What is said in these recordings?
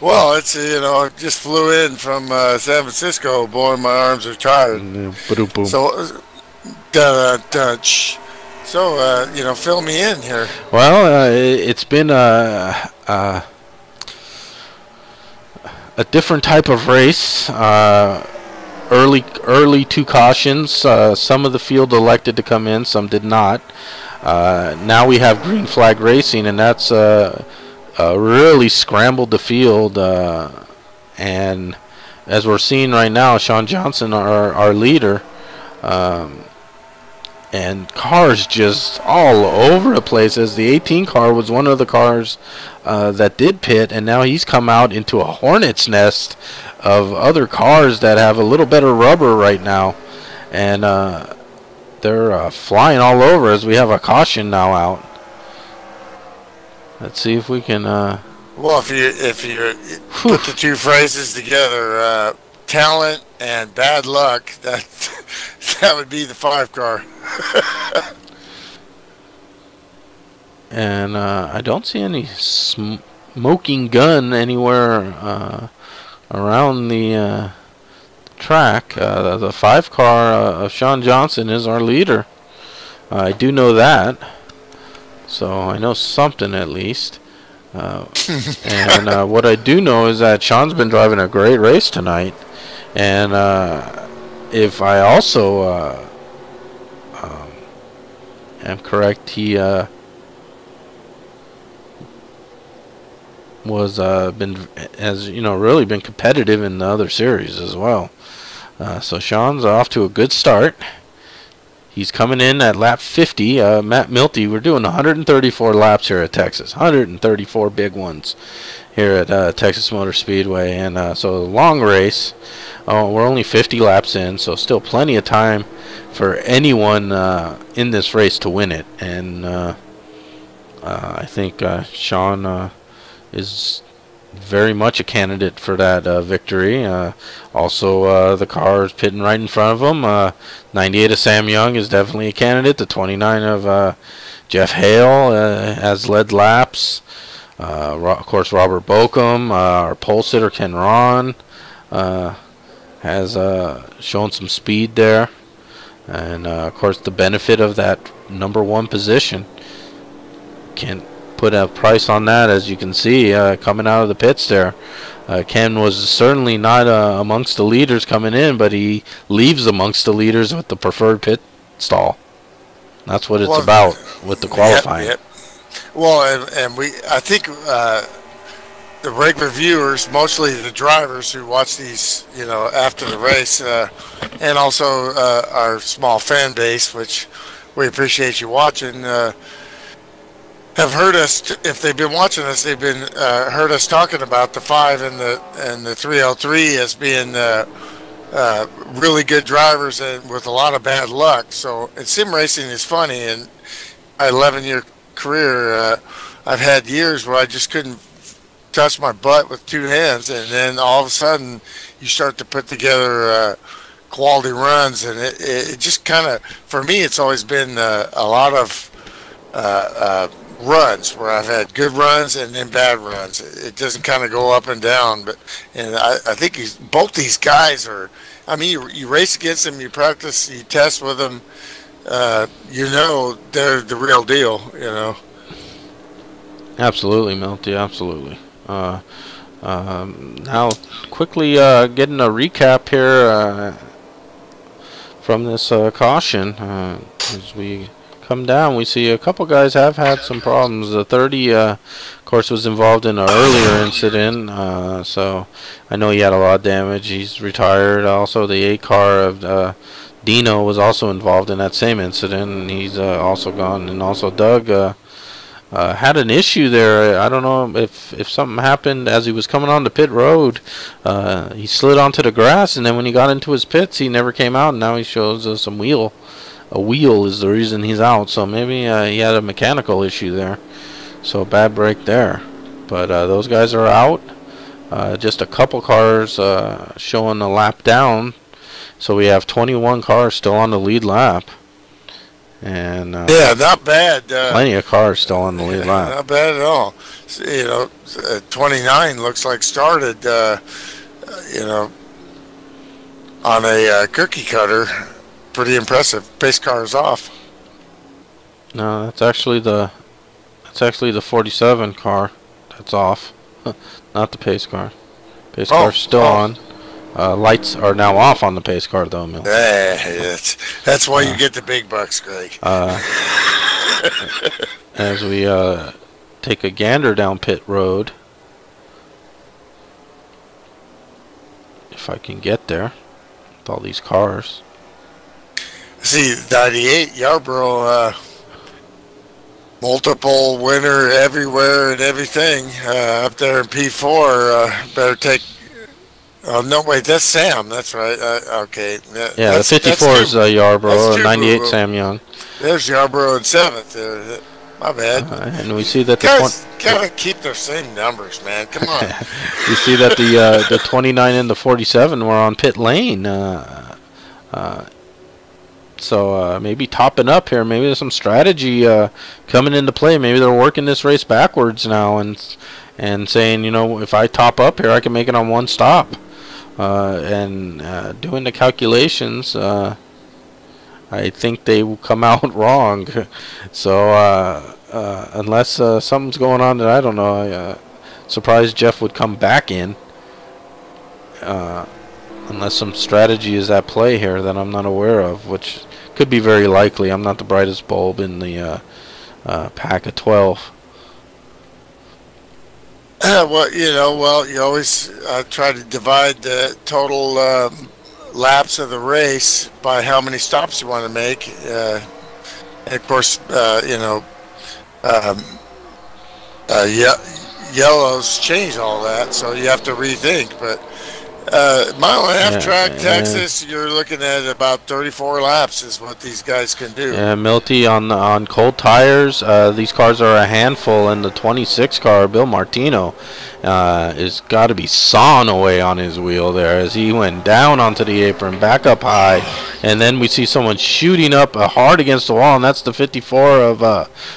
Well, it's I just flew in from San Francisco. Boy, my arms are tired. Boom. So, so fill me in here. Well, it's been a different type of race. Early two cautions. Some of the field elected to come in, some did not. Now we have green flag racing, and that's really scrambled the field. And as we're seeing right now, Sean Johnson, our leader, and cars just all over the place. As the 18 car was one of the cars that did pit, and now he's come out into a hornet's nest of other cars that have a little better rubber right now, and they're flying all over as we have a caution now out. Let's see if we can. Well, if you put the two phrases together, talent and bad luck, that would be the 5 car. And I don't see any smoking gun anywhere around the track. The 5 car of Sean Johnson is our leader. I do know that, so I know something at least. And what I do know is that Sean's been driving a great race tonight, and if I also am correct, he has really been competitive in the other series as well. So Sean's off to a good start. He's coming in at lap 50. Matt Milty, we're doing 134 laps here at Texas. 134 big ones here at Texas Motor Speedway. And so a long race. We're only 50 laps in, so still plenty of time for anyone in this race to win it. And I think Sean is very much a candidate for that victory. Also, the car is pitting right in front of him. 98 of Sam Young is definitely a candidate. The 29 of Jeff Hale has led laps. Of course, Robert Bokum, our pole sitter Ken Ron, has shown some speed there. And, of course, the benefit of that #1 position. Can't put a price on that, as you can see coming out of the pits there. Ken was certainly not amongst the leaders coming in, but he leaves amongst the leaders with the preferred pit stall. That's what it's about with the qualifying. Yep. Well, and I think the regular viewers, mostly the drivers who watch these, after the race, and also our small fan base, which we appreciate you watching, have heard us. If they've been watching us, they've been heard us talking about the 5 and the 303 as being really good drivers and with a lot of bad luck. So, and sim racing is funny. And my 11-year career, I've had years where I just couldn't touch my butt with 2 hands, and then all of a sudden you start to put together quality runs, and it just kind of, for me, it's always been a lot of runs where I've had good runs and then bad runs. It doesn't kind of go up and down, and I think both these guys are. I mean, you race against them, you practice, you test with them. They're the real deal. Absolutely, Milty. Absolutely. Now, quickly getting a recap here from this caution as we come down. We see a couple guys have had some problems. The 30, of course, was involved in an earlier incident, so I know he had a lot of damage. He's retired. Also, the 8 car of Dino was also involved in that same incident, and he's also gone. And also Doug had an issue there. I don't know if something happened as he was coming on the pit road. He slid onto the grass, and then when he got into his pits, he never came out, and now he shows us some wheel. A wheel is the reason he's out, so maybe he had a mechanical issue there. So bad break there. But those guys are out. Just a couple cars showing a lap down. So we have 21 cars still on the lead lap. And yeah, not bad. Plenty of cars still on the lead lap. Not bad at all. you know, 29 looks like started, you know, on a cookie cutter. Pretty impressive. Pace car is off. No, that's actually the 47 car that's off, not the pace car. Pace car's still on. Lights are now off on the pace car, though, Mill. That's why you get the big bucks, Greg. As we take a gander down pit road, if I can get there with all these cars. See, 98 Yarborough, multiple winner everywhere and everything up there in P4. Better take. Oh no, wait, that's Sam. That's right. Okay. Yeah, the 54 is Yarborough, 98 Sam Young. There's Yarborough in 7th. My bad. And we see that the guys gotta keep their same numbers, man. Come on. You see that the 29 and the 47 were on pit lane. So maybe topping up here. Maybe there's some strategy coming into play. Maybe they're working this race backwards now and saying, you know, if I top up here, I can make it on one stop. And doing the calculations, I think they will come out wrong. So unless something's going on that I don't know, surprised Jeff would come back in. Unless some strategy is at play here that I'm not aware of, which could be very likely. I'm not the brightest bulb in the pack of 12. Well, you always try to divide the total laps of the race by how many stops you want to make. And of course, yellows change all that, so you have to rethink. But mile and a half track, Texas, you're looking at about 34 laps is what these guys can do. Yeah, Milty on cold tires. These cars are a handful, and the 26 car, Bill Martino, is got to be sawing away on his wheel there as he went down onto the apron, back up high, and then we see someone shooting up hard against the wall, and that's the 54 of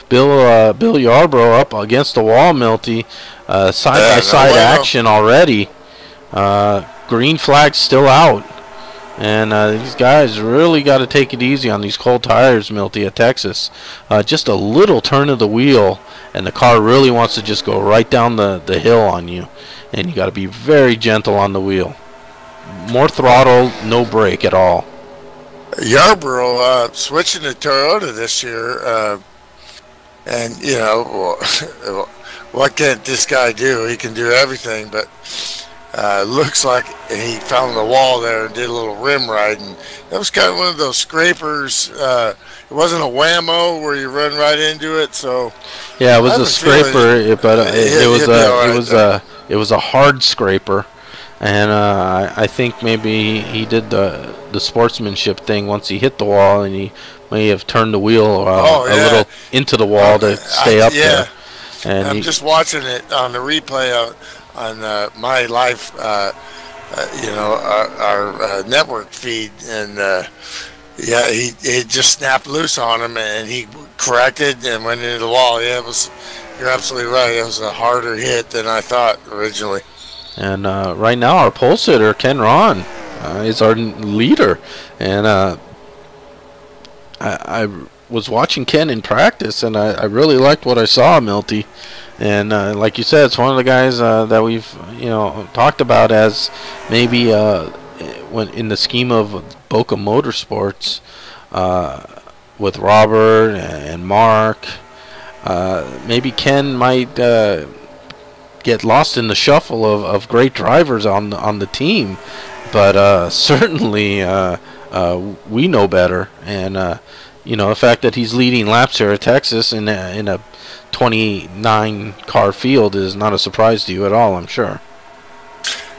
Bill Yarborough up against the wall, Milty. Side-by-side action already. Green flag still out, and these guys really got to take it easy on these cold tires, Milty, at Texas. Just a little turn of the wheel and the car really wants to just go right down the hill on you, and you got to be very gentle on the wheel. More throttle, no brake at all. Yarborough switching to Toyota this year, and you know, what can this guy do? He can do everything, but looks like he found the wall there and did a little rim riding. That was kind of one of those scrapers. It wasn't a whammo where you run right into it. So yeah, it was a scraper, but it was a hard scraper, and I think maybe he did the sportsmanship thing once he hit the wall, and he may have turned the wheel a little into the wall to stay up there. And I'm just watching it on the replay on my live, our network feed, and he just snapped loose on him, and he corrected and went into the wall. Yeah, you're absolutely right. It was a harder hit than I thought originally. And right now, our pole sitter Ken Ron is our leader, and I was watching Ken in practice, and I really liked what I saw, Milty. And like you said, it's one of the guys that we've talked about as maybe when in the scheme of Boca Motorsports with Robert and Mark, maybe Ken might get lost in the shuffle of great drivers on the team, but certainly we know better. And the fact that he's leading laps here at Texas in a 29 car field is not a surprise to you at all, I'm sure.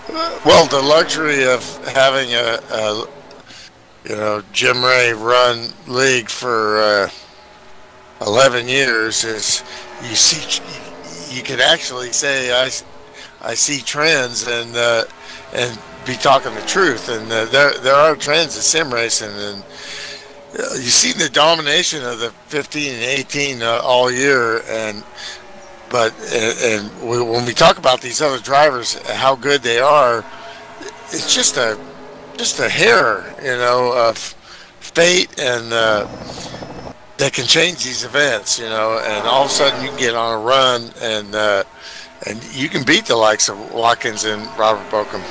Well, the luxury of having a Jim Ray run league for 11 years is you can actually say I see trends and be talking the truth, and there are trends in sim racing, and you see the domination of the 15 and 18 all year, and But when we talk about these other drivers, how good they are, it's just a hair, of fate, and that can change these events, and all of a sudden you can get on a run, and you can beat the likes of Watkins and Robert Bokum.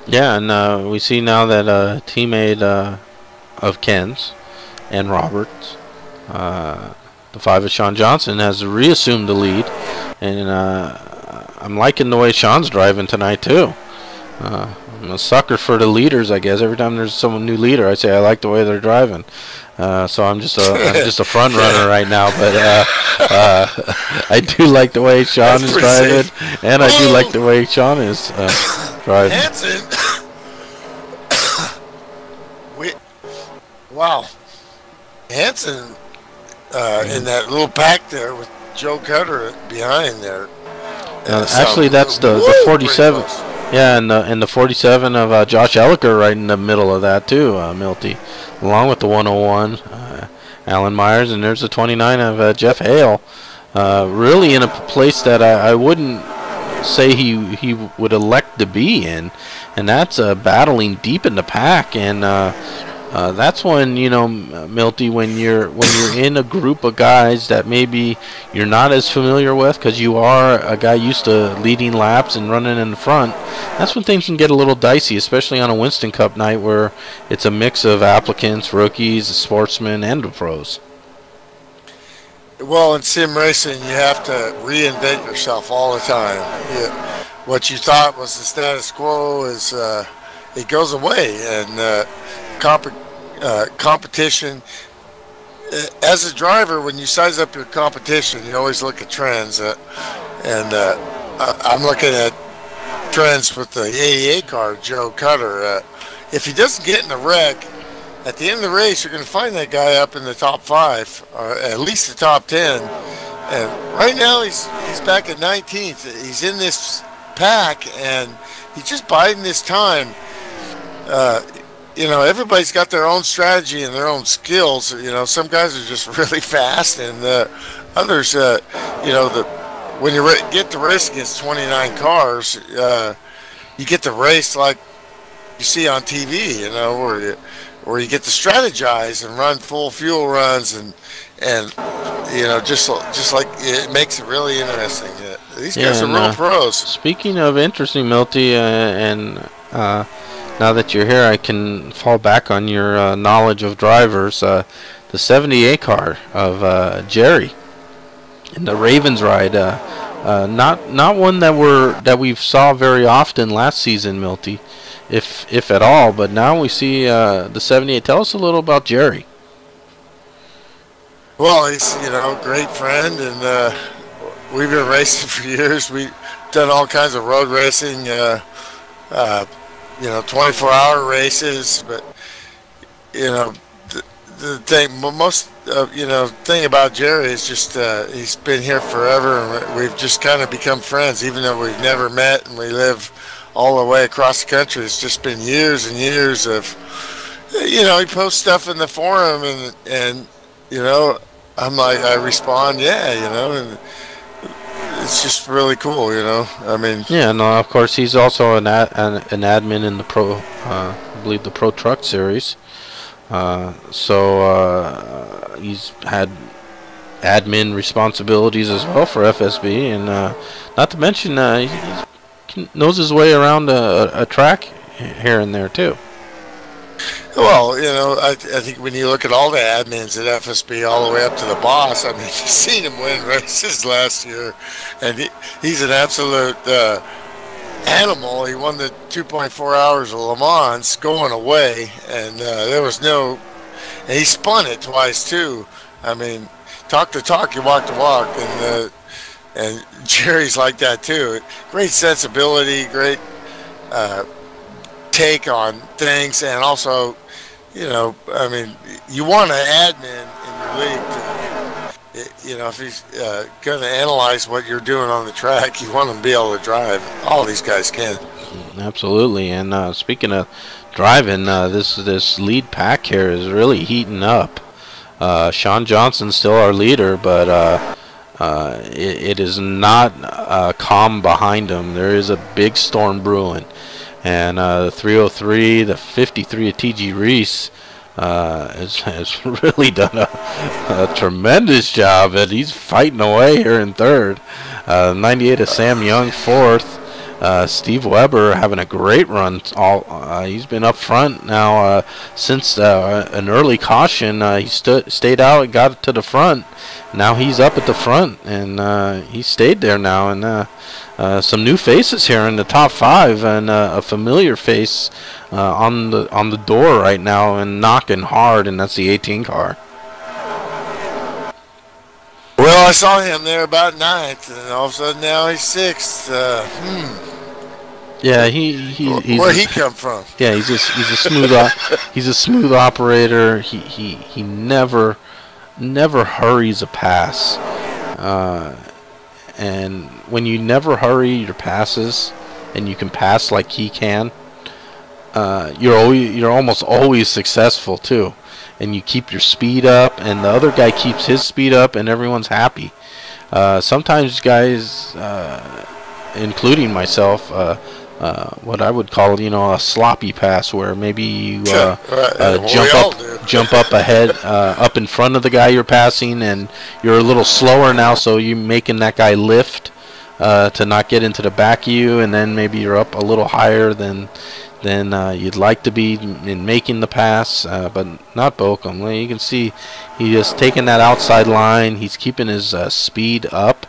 Yeah, and we see now that a teammate of Ken's and Roberts, the 5 of Sean Johnson, has reassumed the lead, and I'm liking the way Sean's driving tonight too. I'm a sucker for the leaders, I guess. Every time there's some new leader, I say I like the way they're driving. So I'm just a front runner right now, but I do like the way Sean is driving, safe. And I do like the way Sean is driving. Hanson. Wow. Hanson in that little pack there with Joe Cutter behind there. Actually, that's the 47. Yeah, and the 47 of Josh Elliker right in the middle of that too, Milty, along with the 101, Alan Myers, and there's the 29 of Jeff Hale. Really in a place that I wouldn't say he would elect to be in, and that's battling deep in the pack, and that's when, Milty, when you're in a group of guys that maybe you're not as familiar with, because you are a guy used to leading laps and running in the front. That's when things can get a little dicey, especially on a Winston Cup night where it's a mix of applicants, rookies, sportsmen, and the pros. Well, in sim racing, you have to reinvent yourself all the time. What you thought was the status quo is it goes away, and competition. As a driver, when you size up your competition, you always look at trends, and I'm looking at trends with the 88 car, Joe Cutter. If he doesn't get in a wreck, at the end of the race, you're going to find that guy up in the top 5, or at least the top 10. And right now, he's back at 19th. He's in this pack, and he's just biding his time. Everybody's got their own strategy and their own skills. Some guys are just really fast, and others, when you get to race against 29 cars, you get to race like you see on TV, where you get to strategize and run full fuel runs, and just like it makes it really interesting. These guys are real pros. Speaking of interesting, Milty, and now that you're here, I can fall back on your knowledge of drivers. The 78 car of Jerry in the Ravens ride, not one that we saw very often last season, Milty, if at all. But now we see the 78. Tell us a little about Jerry. Well, he's a great friend, and we've been racing for years. We've done all kinds of road racing. 24-hour races, but the thing about Jerry is just he's been here forever, and we've just kind of become friends, even though we've never met and we live all the way across the country. It's just been years and years of, he posts stuff in the forum, and I'm like, I respond, and it's just really cool, I mean. Yeah, no, of course, he's also an admin in the pro, I believe the Pro Truck Series. So he's had admin responsibilities as well for FSB, and not to mention he knows his way around a track here and there too. Well, I think when you look at all the admins at FSB all the way up to the boss, I mean, you've seen him win races last year, and he's an absolute animal. He won the 2.4 hours of Le Mans going away, and there was and he spun it twice too. I mean, talk the talk, you walk the walk, and Jerry's like that too. Great sensibility, great take on things, and also, I mean, you want an admin in your league to, if he's going to analyze what you're doing on the track, you want him to be able to drive. All these guys can. Absolutely. And speaking of driving, this lead pack here is really heating up. Sean Johnson's still our leader, but it is not calm behind him. There is a big storm brewing. And the 303, the 53 of T.G. Reese has really done a tremendous job. And he's fighting away here in third. 98 of Sam Young, fourth. Steve Weber having a great run. He's been up front now since an early caution. He stayed out and got to the front. Now he's up at the front, and he stayed there now. And some new faces here in the top five, and a familiar face on the door right now and knocking hard, and that's the 18 car. Well, I saw him there about ninth, and all of a sudden now he's sixth. Yeah, he's where'd he come from? Yeah, he's a smooth he's a smooth operator. He never hurries a pass, and when you never hurry your passes, and you can pass like he can, you're almost always successful too. And you keep your speed up, and the other guy keeps his speed up, and everyone's happy. Sometimes guys, including myself, what I would call, a sloppy pass, where maybe you jump up ahead, up in front of the guy you're passing, and you're a little slower now, so you're making that guy lift to not get into the back of you, and then maybe you're up a little higher than you'd like to be in making the pass, but not Bochum. You can see he just taking that outside line. He's keeping his speed up,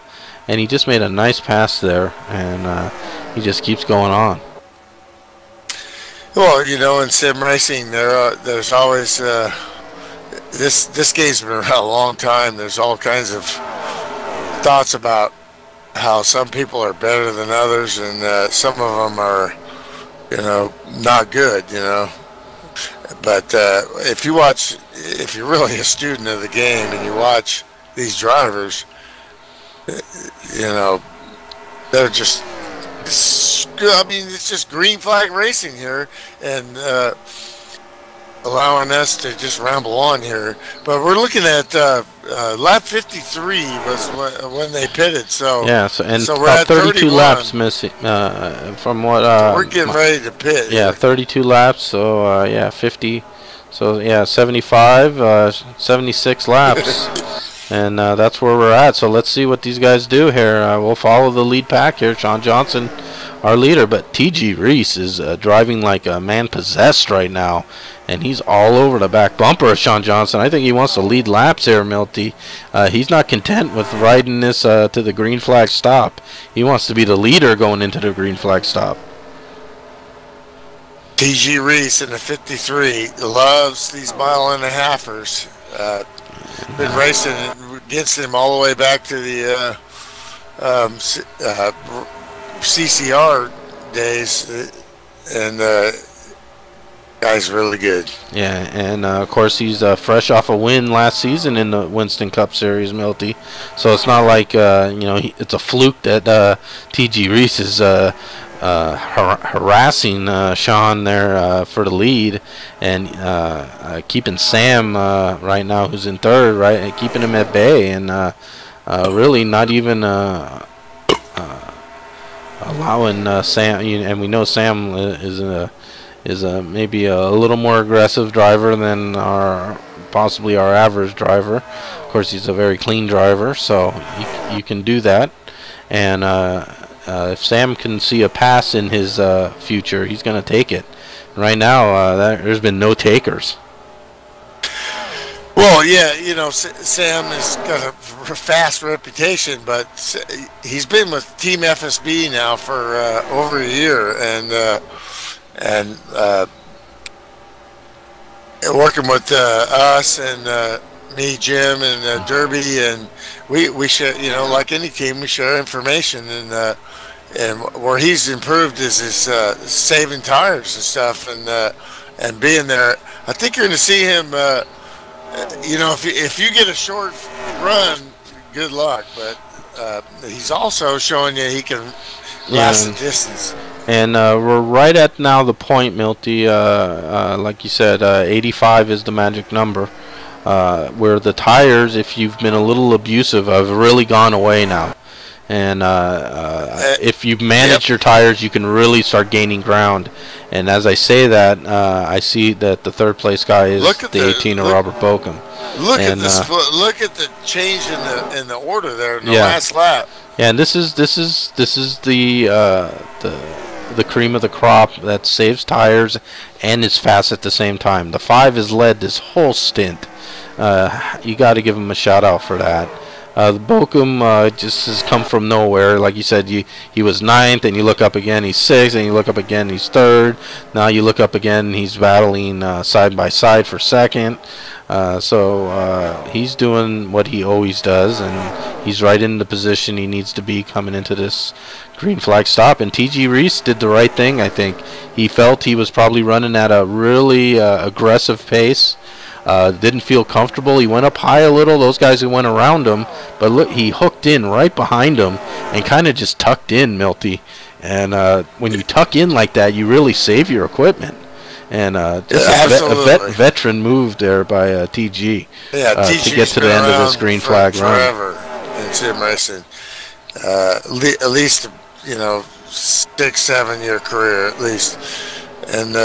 and he just made a nice pass there, and he just keeps going on. Well, in sim racing, there's always this game's been around a long time. There's all kinds of thoughts about how some people are better than others, and some of them are not good, but if you're really a student of the game and you watch these drivers, they're just, it's just green flag racing here, and allowing us to just ramble on here. But we're looking at lap 53 was when they pitted. So yeah, so we're at 32 laps missing from what we're getting ready to pit. Yeah, 32 laps. So yeah, 50. So yeah, 75, 76 laps, and that's where we're at. So let's see what these guys do here. We'll follow the lead pack here. Sean Johnson, our leader, but T.G. Reese is driving like a man possessed right now, and he's all over the back bumper of Sean Johnson. I think he wants to lead laps here, Milty. He's not content with riding this to the green flag stop. He wants to be the leader going into the green flag stop. T.G. Reese in the 53 loves these mile-and-a-halfers. Been racing against him all the way back to the CCR days, and guy's really good. Yeah, and of course he's fresh off a win last season in the Winston Cup Series, Milty. So it's not like it's a fluke that T.G. Reese is harassing Sean there for the lead, and keeping Sam right now, who's in third, right, keeping him at bay, and really not even allowing Sam. And we know Sam is maybe a little more aggressive driver than possibly our average driver. Of course, he's a very clean driver, so you can do that. And if Sam can see a pass in his future, he's going to take it. Right now, there's been no takers. Well, yeah, Sam has got a fast reputation, but he's been with Team FSB now for over a year, and working with us and me, Jim, and Derby, and we share, like any team, we share information, and where he's improved is his saving tires and stuff, and being there. I think you're going to see him. If you get a short run, good luck. But he's also showing you he can last the distance. And we're right at now the point, Milty. Like you said, 85 is the magic number. where the tires, if you've been a little abusive, have really gone away now. And if you manage your tires, you can really start gaining ground. And as I say that, I see that the third place guy is the 18 of Robert Bokum. Look at this. Look at the change in the order there in the last lap. Yeah, and this is the cream of the crop that saves tires and is fast at the same time. The 5 has led this whole stint. You got to give him a shout out for that. The Bokum just has come from nowhere. Like you said, he was 9th, and you look up again, he's 6th, and you look up again, he's 3rd. Now you look up again, he's battling side by side for 2nd. So he's doing what he always does, and he's right in the position he needs to be coming into this green flag stop. And T.G. Reese did the right thing, I think. He felt he was probably running at a really aggressive pace. Didn't feel comfortable. He went up high a little. Those guys who went around him, but look, he hooked in right behind him and kind of just tucked in, Milty. And when you tuck in like that, you really save your equipment. And just a veteran move there by TG. Yeah, to get to the end of this green flag forever run. In sim racing, at least 6-7 year career at least, and.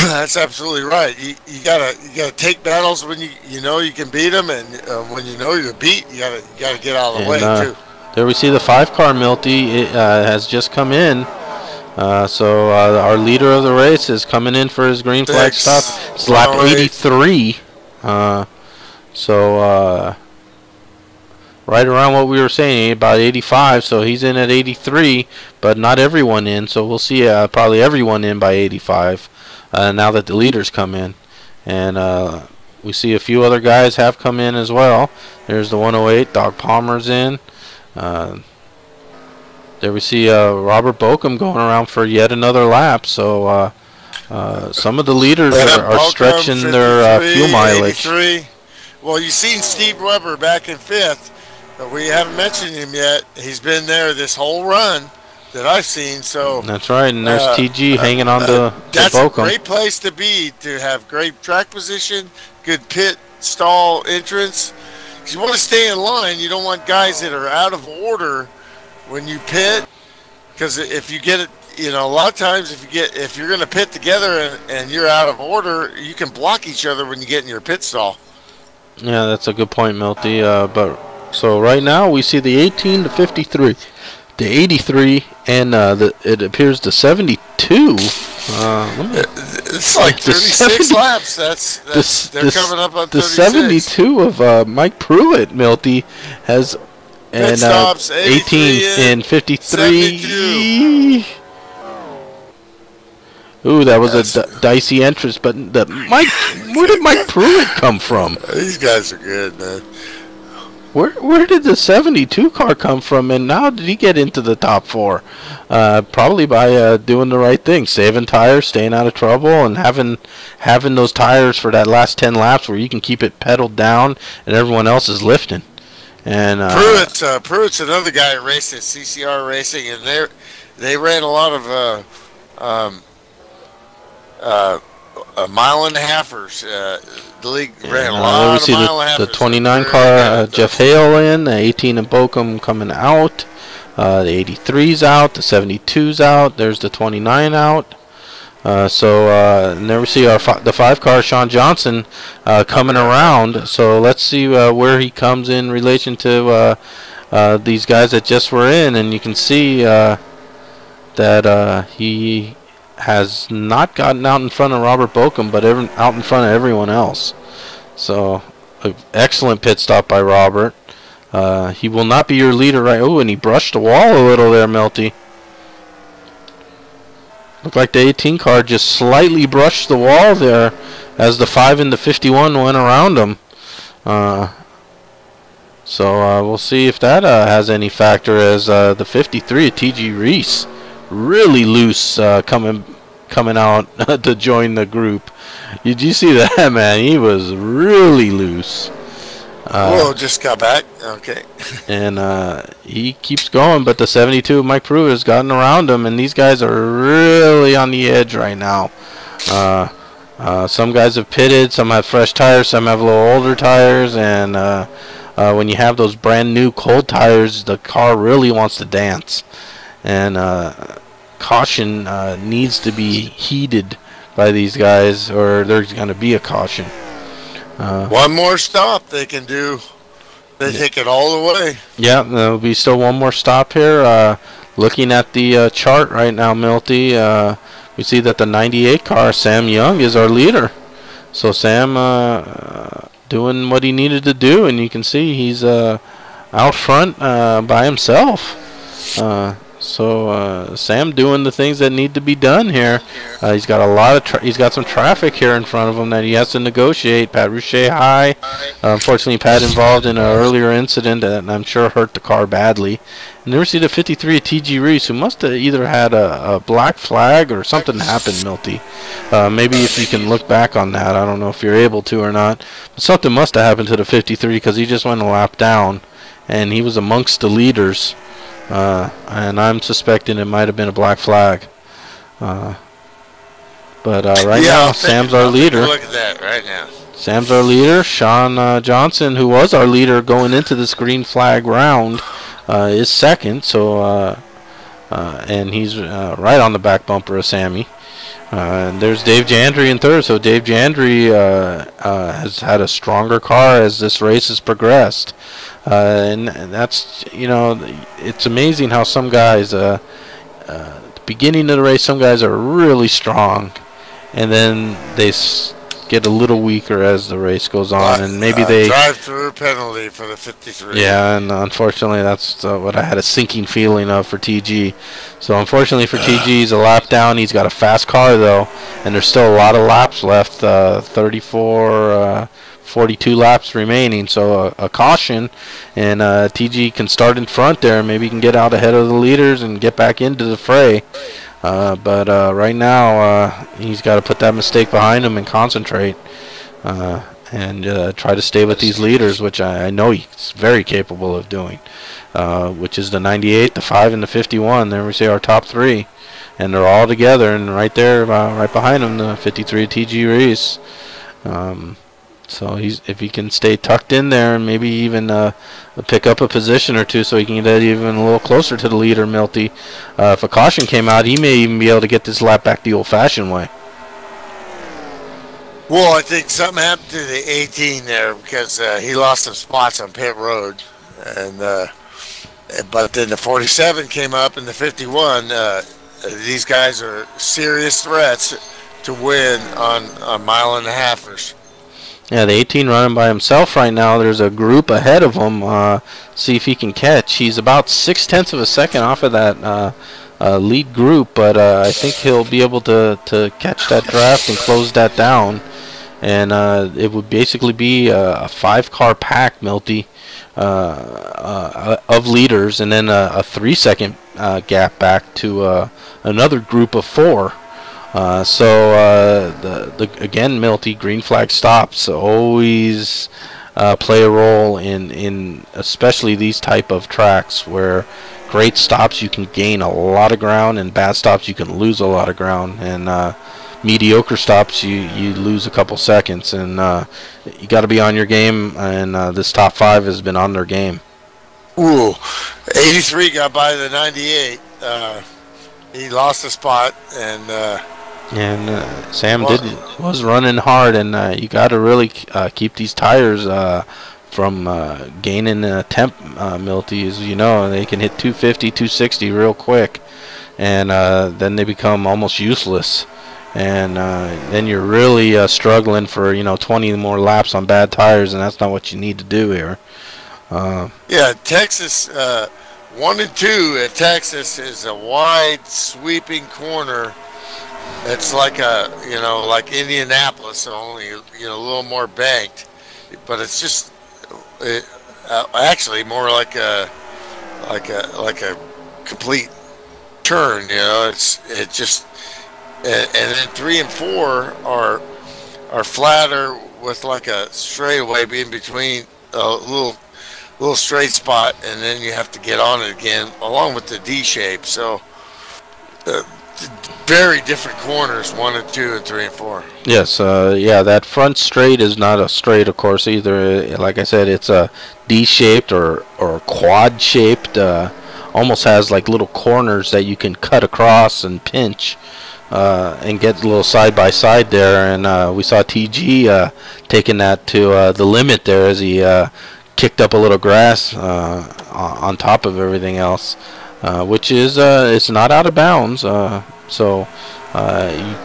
That's absolutely right. You gotta take battles when you know you can beat them, and when you know you're beat, you gotta get out of the way too. There we see the 5-car Milty. It has just come in. So our leader of the race is coming in for his green flag stop. It's lap 83. So right around what we were saying, about 85. So he's in at 83, but not everyone in. So we'll see probably everyone in by 85. Now that the leaders come in, and we see a few other guys have come in as well. There's the 108, Dog Palmer's in. There we see Robert Bokum going around for yet another lap. So some of the leaders are stretching their fuel mileage. 83. Well, you've seen Steve Weber back in 5th, but we haven't mentioned him yet. He's been there this whole run that I've seen. So that's right, and there's TG hanging on to that's Bokum. A great place to be, to have great track position, good pit stall entrance. You want to stay in line. You don't want guys that are out of order when you pit, because if you get it, a lot of times if you're going to pit together and you're out of order, you can block each other when you get in your pit stall. Yeah, that's a good point, Milty. But so right now we see the 18 to 53. The 83 and it appears the 72. It's like 36 laps. They're coming up on 36. The 72 of Mike Pruitt, Milty, has and 18 and 53. 72. Ooh, that was a dicey entrance. But where did Mike Pruitt come from? These guys are good, man. Where did the 72 car come from, and how did he get into the top 4? Probably by doing the right thing, saving tires, staying out of trouble, and having those tires for that last 10 laps where you can keep it pedaled down and everyone else is lifting. And Pruitt's another guy that raced at CCR Racing, and they ran a lot of a mile and a halfers. The league ran a lot of mile and a halfers. The 29 car, Jeff Hale in, the 18 and Bokum coming out. The 83's out, the 72's out. There's the 29 out. And there we see the 5-car Sean Johnson coming around. So let's see where he comes in relation to these guys that just were in, and you can see that he has not gotten out in front of Robert Bokum, but out in front of everyone else. So, excellent pit stop by Robert. He will not be your leader, right? Oh, and he brushed the wall a little there, Melty. Looked like the 18 car just slightly brushed the wall there as the 5 and the 51 went around him. So we'll see if that has any factor, as the 53 at T.G. Reese really loose coming out to join the group. Did you see that, man? He was really loose. Just got back. Okay. And he keeps going, but the 72 Mike Pruitt has gotten around him, and these guys are really on the edge right now. Some guys have pitted, some have fresh tires, some have a little older tires, and when you have those brand new cold tires, the car really wants to dance. And caution needs to be heeded by these guys, or there's going to be a caution. One more stop they can do. They take it all the way. Yeah, there'll be still one more stop here. Looking at the chart right now, Milty, we see that the 98 car, Sam Young, is our leader. So Sam doing what he needed to do, and you can see he's out front by himself. So Sam doing the things that need to be done here. He's got a lot of he's got some traffic here in front of him that he has to negotiate. Pat Rouchet high. Unfortunately, Pat involved in an earlier incident that I'm sure hurt the car badly. And then we see the 53 at T.G. Reese, who must have either had a black flag or something happened, Milty. Maybe if you can look back on that, I don't know if you're able to or not. But something must have happened to the 53 because he just went a lap down, and he was amongst the leaders. And I'm suspecting it might have been a black flag. But right now, Sam's our leader. Look at that right now. Sam's our leader. Sean Johnson, who was our leader going into this green flag round, is second. So, and he's right on the back bumper of Sammy. And there's Dave Jandry in third. So Dave Jandry has had a stronger car as this race has progressed. And that's, you know, it's amazing how some guys, at the beginning of the race, some guys are really strong, and then they get a little weaker as the race goes on, and maybe they drive-through penalty for the 53. Yeah, and unfortunately, that's what I had a sinking feeling of for TG. So unfortunately for TG, he's a lap down. He's got a fast car though, and there's still a lot of laps left. 34. 42 laps remaining, so a caution, and TG can start in front there. Maybe he can get out ahead of the leaders and get back into the fray. But right now, he's got to put that mistake behind him and concentrate and try to stay with these leaders, which I know he's very capable of doing, which is the 98, the 5, and the 51. There we see our top three, and they're all together, and right there, right behind him, the 53 TG Reese. So if he can stay tucked in there and maybe even pick up a position or two so he can get even a little closer to the leader, Milty. If a caution came out, he may even be able to get this lap back the old-fashioned way. Well, I think something happened to the 18 there because he lost some spots on pit road. And but then the 47 came up and the 51. These guys are serious threats to win on mile-and-a-halfers. Yeah, the 18 running by himself right now. There's a group ahead of him. See if he can catch. He's about 0.6 of a second off of that lead group, but I think he'll be able to catch that draft and close that down. And it would basically be a 5-car pack, Milty, of leaders, and then a 3-second gap back to another group of 4. Again, Milty, green flag stops always play a role in especially these type of tracks where great stops you can gain a lot of ground, and bad stops you can lose a lot of ground, and mediocre stops you lose a couple seconds, and you got to be on your game, and this top 5 has been on their game. Ooh, 83 got by the 98. He lost a spot, and Sam was running hard, and you got to really keep these tires from gaining temp, Milty. As you know, they can hit 250, 260 real quick, and then they become almost useless. And then you're really struggling for 20 more laps on bad tires, and that's not what you need to do here. Yeah, Texas 1 and 2 at Texas is a wide sweeping corner. It's like like Indianapolis, only a little more banked, but it's just actually more like a complete turn. It just and then 3 and 4 are flatter with like a straightaway in between a little straight spot, and then you have to get on it again along with the D shape. So very different corners, 1 and 2 and 3 and 4. Yes, yeah, that front straight is not a straight, of course, either. Like I said, it's a D-shaped or quad-shaped. Almost has like little corners that you can cut across and pinch and get a little side-by-side there. And we saw TG taking that to the limit there as he kicked up a little grass on top of everything else, which is it's not out of bounds. Of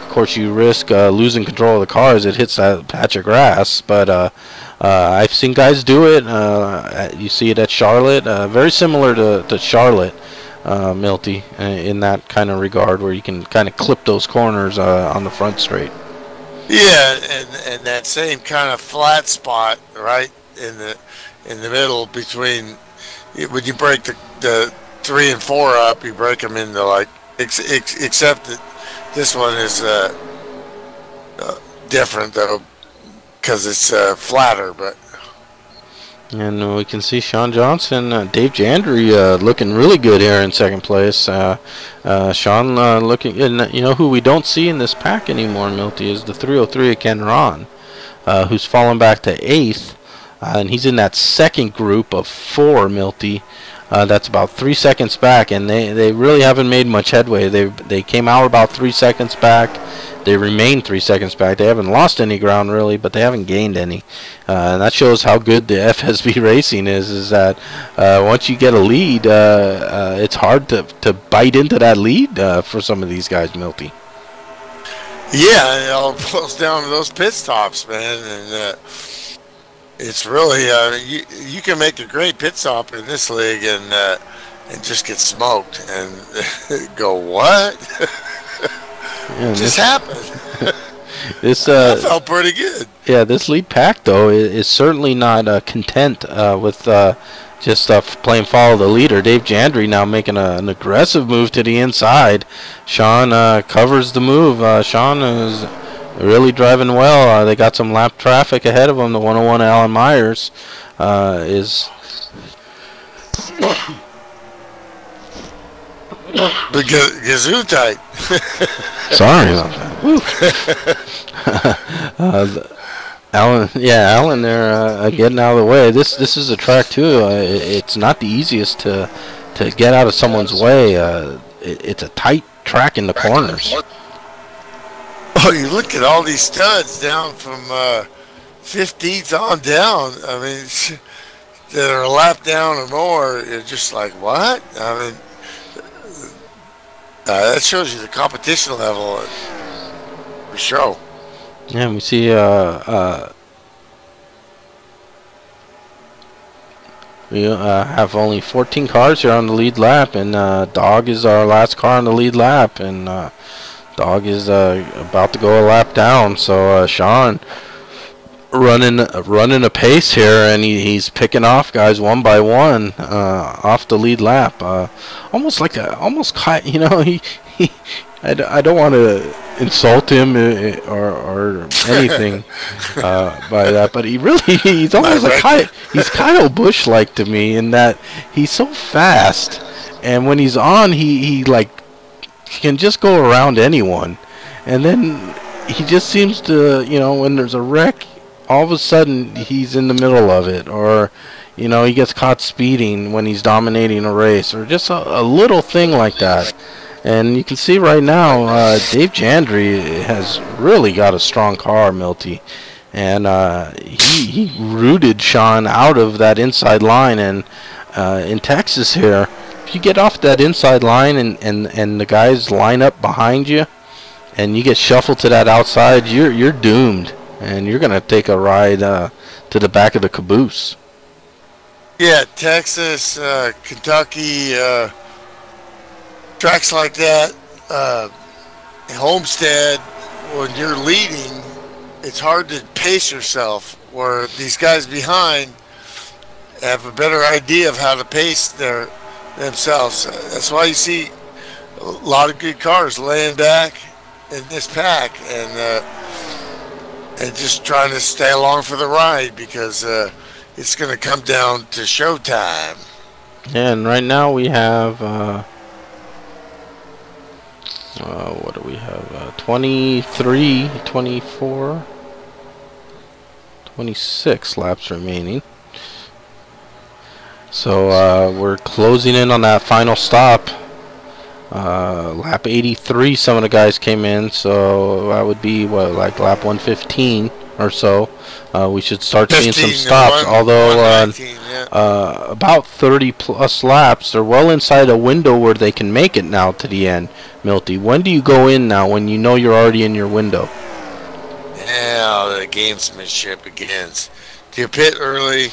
course, you risk losing control of the car as it hits that patch of grass. But I've seen guys do it. You see it at Charlotte. Very similar to Charlotte, Milty, in that kind of regard, where you can kind of clip those corners on the front straight. Yeah, and that same kind of flat spot, right in the middle between, when you break the 3 and 4 up, you break them into like, except that this one is different though, because it's flatter. But and we can see Sean Johnson, Dave Jandry looking really good here in second place. Sean looking, and you know who we don't see in this pack anymore, Milty, is the 303 of Ken Ron, who's fallen back to 8th, and he's in that second group of 4, Milty. That's about 3 seconds back, and they really haven't made much headway. They came out about 3 seconds back. They remain 3 seconds back. They haven't lost any ground really, but they haven't gained any. And that shows how good the FSB racing is. Is that once you get a lead, it's hard to bite into that lead for some of these guys, Milty. Yeah, it all boils down to those pit stops, man, and. It's really you can make a great pit stop in this league and just get smoked and go, what? Yeah, just happened. This that felt pretty good. Yeah, this lead pack though is certainly not content with just playing follow the leader. Dave Jandry now making an aggressive move to the inside. Sean covers the move. Sean is really driving well. They got some lap traffic ahead of them. The 101 Alan Myers is the gazoo tight. Sorry about that. Alan there getting out of the way. This is a track too. It's not the easiest to get out of someone's way. It's a tight track in the corners. Oh, you look at all these studs down from 15th on down. I mean, that are a lap down or more. You're just like, what? I mean, that shows you the competition level for sure. Yeah, we see we have only 14 cars here on the lead lap, and Dog is our last car on the lead lap, and Dog is about to go a lap down. So Sean running a pace here, and he's picking off guys one by one off the lead lap. Almost you know, I don't want to insult him or anything by that, but he's almost like he's Kyle Busch like to me in that he's so fast, and when he's on, he like can just go around anyone, and then he just seems to, you know, when there's a wreck, all of a sudden he's in the middle of it, or you know, he gets caught speeding when he's dominating a race, or just a little thing like that. And you can see right now, Dave Jandry has really got a strong car, Milty, and he rooted Sean out of that inside line. And in Texas here, if you get off that inside line and the guys line up behind you, and you get shuffled to that outside, you're doomed, and you're gonna take a ride to the back of the caboose. Yeah, Texas, Kentucky. Tracks like that, Homestead, when you're leading, it's hard to pace yourself, where these guys behind have a better idea of how to pace themselves. That's why you see a lot of good cars laying back in this pack and just trying to stay along for the ride, because it's going to come down to showtime. Yeah, and right now we have What do we have? 23, 24, 26 laps remaining. So we're closing in on that final stop. Lap 83, some of the guys came in, so that would be what, like lap 115 or so. We should start seeing some stops, although about 30 plus laps, they're well inside a window where they can make it now to the end. Milty, when do you go in now when you know you're already in your window? Yeah, the gamesmanship begins. Do you pit early?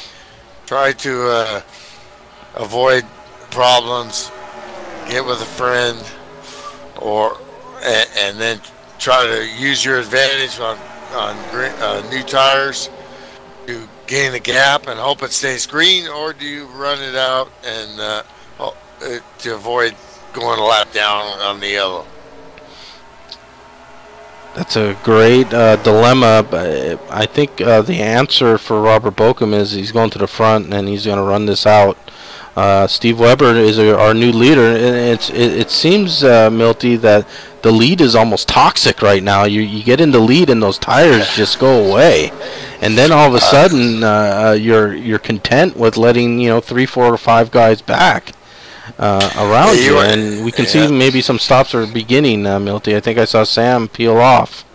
Try to avoid problems. Get with a friend, and then try to use your advantage on new tires to gain the gap and hope it stays green, or do you run it out and to avoid going a lap down on the yellow? That's a great dilemma, but I think the answer for Robert Bokum is he's going to the front and he's going to run this out. Steve Weber is our new leader, and it seems, Milty, that the lead is almost toxic right now. You get in the lead and those tires just go away, and then all of a sudden you're content with letting 3, 4, or 5 guys back around you, and we can see maybe some stops are beginning. Milty, I think I saw Sam peel off,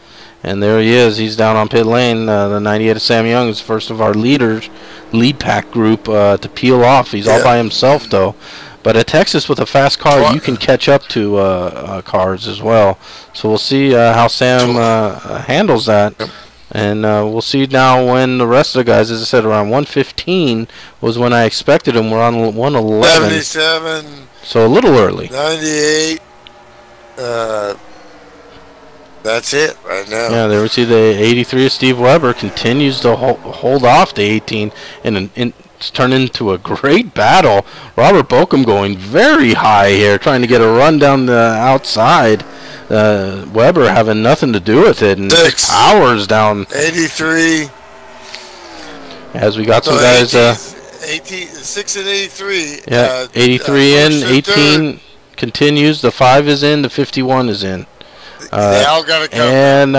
and there he is. He's down on pit lane. The 98 of Sam Young is first of our lead pack group to peel off. He's all by himself though. But at Texas with a fast car, you can catch up to cars as well. So we'll see how Sam handles that. And we'll see now when the rest of the guys, as I said, around 115 was when I expected them. We're on 111. 77. So a little early. 98. That's it right now. Yeah, there we see the 83 of Steve Weber continues to hold off the 18, and it's turned into a great battle. Robert Bokum going very high here, trying to get a run down the outside. Weber having nothing to do with it, and just powers down. 83. As we got some guys. 6 and 83. Yeah, 83 in, 18 continues. The 5 is in, the 51 is in. They all got to come. And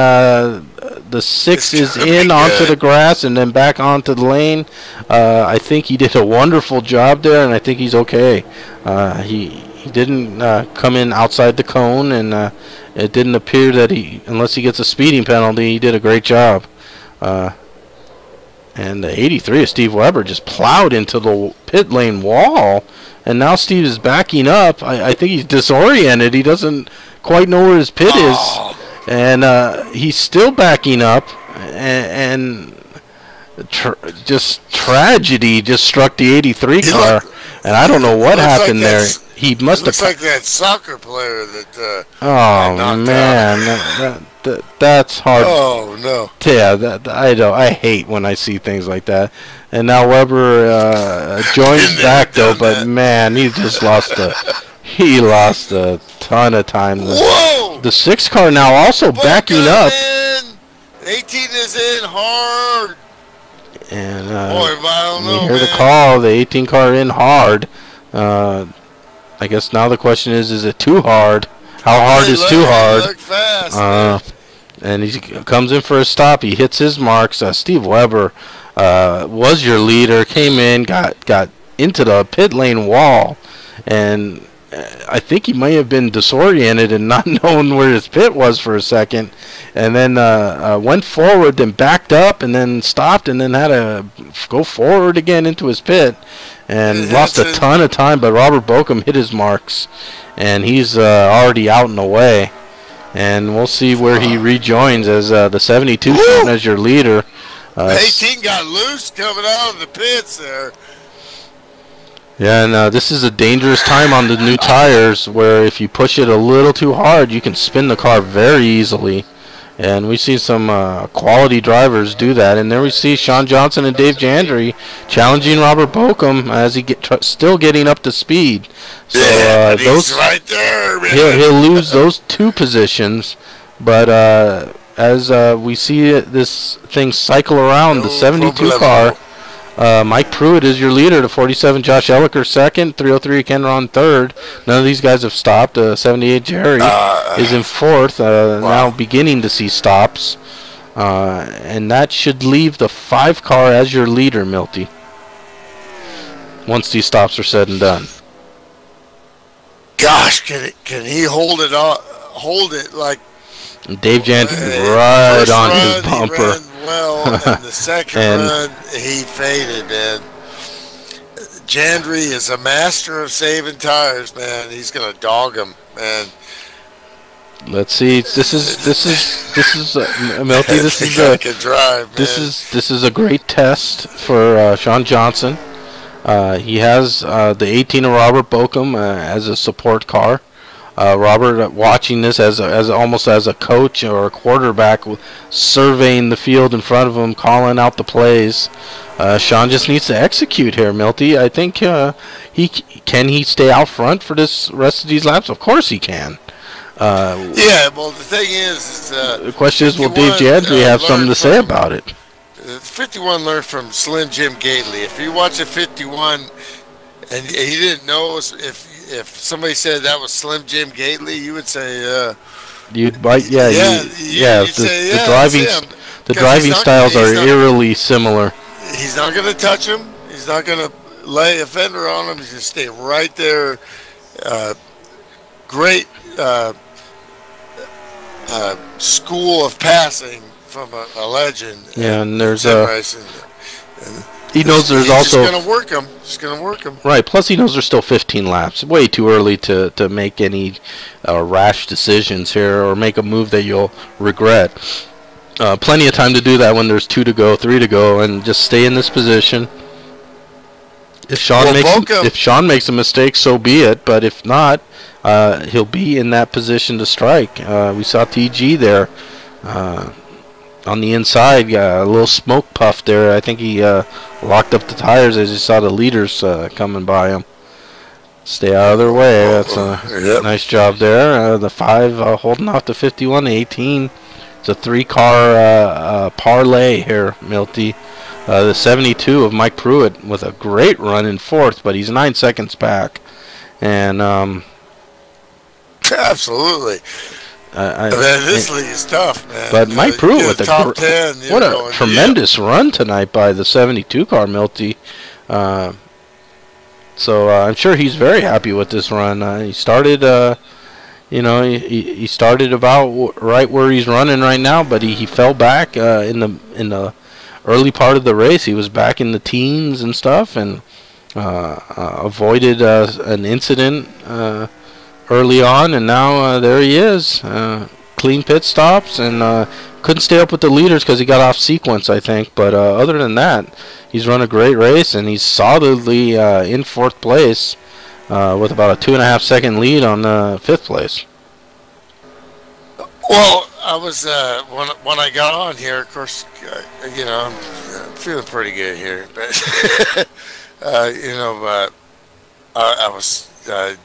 the 6 is in onto the grass and then back onto the lane. I think he did a wonderful job there, and I think he's okay. He didn't come in outside the cone, and it didn't appear that unless he gets a speeding penalty, he did a great job. And the 83 of Steve Weber just plowed into the pit lane wall, and now Steve is backing up. I think he's disoriented. He doesn't quite know where his pit is, and he's still backing up, and just tragedy just struck the 83 car, and I don't know what happened there. He must have. Looks like that soccer player that. Oh man, that's hard. Oh no. Yeah, I hate when I see things like that. And now Weber joins back though, but man, he just lost a ton of time. Whoa! The 6 car now also backing up. In. 18 is in hard. And boy, I don't know, we hear the call. The 18 car in hard. I guess now the question is it too hard? How hard is too hard? Look fast, and he comes in for a stop. He hits his marks. Steve Weber was your leader. Came in, got into the pit lane wall, and I think he may have been disoriented and not knowing where his pit was for a second, and then went forward, then backed up, and then stopped, and then had to go forward again into his pit, and lost a ton of time. But Robert Bokum hit his marks, and he's already out and away, and we'll see where he rejoins as the 72 as your leader. 18 got loose coming out of the pits there. Yeah, and this is a dangerous time on the new tires, where if you push it a little too hard, you can spin the car very easily. And we see some quality drivers do that. And there we see Sean Johnson and Dave Jandry challenging Robert Bokum as he still getting up to speed. So he's right there, man. He'll lose those 2 positions, but as we see this thing cycle around, the 72 car Mike Pruitt is your leader. The 47, Josh Elliker second. 303, Ken Ron third. None of these guys have stopped. 78, Jerry is in fourth. Wow. Now beginning to see stops. And that should leave the 5 car as your leader, Milty, once these stops are said and done. Gosh, can he hold it on? Hold it like Dave Jandry right on his bumper. He ran well, and the second run he faded, man. Jandry is a master of saving tires, man. He's gonna dog him, man. Let's see. This is Milty. This is a great test for Sean Johnson. He has the 18 of Robert Bokum as a support car. Robert watching this as almost as a coach or a quarterback, surveying the field in front of him, calling out the plays. Sean just needs to execute here, Milty. I think he stay out front for this rest of these laps? Of course he can. Yeah, well, the thing is the question is, will Dave Jandry have something to say about it? 51 learned from Slim Jim Gately. If you watch a 51 and he didn't know if somebody said that was Slim Jim Gately, you would say the driving styles are eerily similar. He's not going to touch him. He's not going to lay a fender on him. He's going to stay right there. Great school of passing from a legend. Yeah, and there's he knows there's also just gonna work him. Just gonna work him. Right. Plus, he knows there's still 15 laps. Way too early to make any rash decisions here or make a move that you'll regret. Plenty of time to do that when there's 2 to go, 3 to go, and just stay in this position. If Sean makes a mistake, so be it. But if not, he'll be in that position to strike. We saw TG there on the inside, a little smoke puff there. I think he locked up the tires as he saw the leaders coming by him. Stay out of their way. That's a nice job there. The 5 holding off the 51, the 18. It's a 3-car parlay here, Milty. The 72 of Mike Pruitt with a great run in 4th, but he's 9 seconds back. And absolutely. This league is tough, man. But Mike Pruitt with top 10. What a tremendous run tonight by the 72 car, Milty. So I'm sure he's very happy with this run. He started, he started about right where he's running right now, but he fell back in the early part of the race. He was back in the teens and stuff, and avoided an incident early on, and now there he is. Clean pit stops, and couldn't stay up with the leaders because he got off sequence, I think. But other than that, he's run a great race, and he's solidly in 4th place with about a 2.5 second lead on 5th place. Well, I was when I got on here, of course, I'm feeling pretty good here, but I was